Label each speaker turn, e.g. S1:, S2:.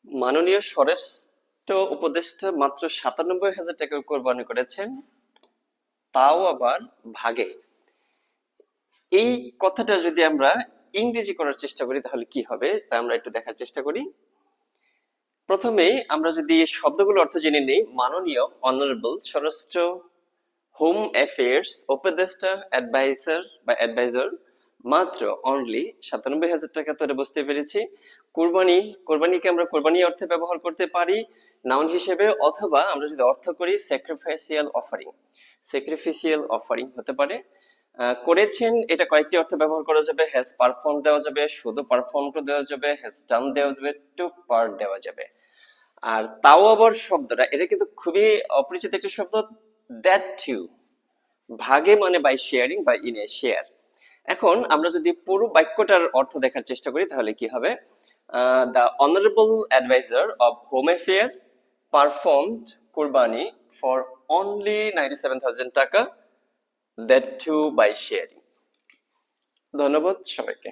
S1: মাননীয় স্বরাষ্ট্র উপদেষ্টা মাত্র ৯৭,০০০ টাকা কোরবানি করেছেন, তাও আবার ভাগে। এই কথাটা যদি আমরা ইংরেজি করার চেষ্টা করি তাহলে কি হবে তা আমরা একটু দেখার চেষ্টা করি। প্রথমে আমরা যদি শব্দগুলোর অর্থ জেনে নিই, মাননীয় অনারেবল স্বরাষ্ট্র হোম অ্যাফেয়ার্স উপদেষ্টা অ্যাডভাইজার বা অ্যাডভাইজার মাত্র অনলি ৯৭,০০০ টাকা। তো এটা বুঝতে পেরেছি। কোরবানি, কোরবানিকে আমরা কোরবানি অর্থে ব্যবহার করতে পারি নাউন হিসেবে, অথবা আমরা যদি অর্থ করি স্যাক্রিফাইসিয়াল অফারিং, স্যাক্রিফিশিয়াল অফারিং হতে পারে। করেছেন এটা কয়েকটি অর্থে ব্যবহার করা যাবে। হ্যাজ পারফর্ম দেওয়া যাবে, শুধু পারফর্ম দেওয়া যাবে, হ্যাজ ডান দেওয়া যাবে, টু পার্ট দেওয়া যাবে। আর তাও আবার শব্দটা এটা কিন্তু খুবই অপরিচিত একটি শব্দ। দ্যাট টু, ভাগে মানে বাই শেয়ারিং বা ইন এ শেয়ার। এখন আমরা যদি পুরো বাক্যটার অর্থ দেখার চেষ্টা করি তাহলে কি হবে? The honourable adviser of home affair performed কুরবানি ফর অনলি ৯৭,০০০ টাকা, দ্যাট টু বাই শেয়ারিং। ধন্যবাদ সবাইকে।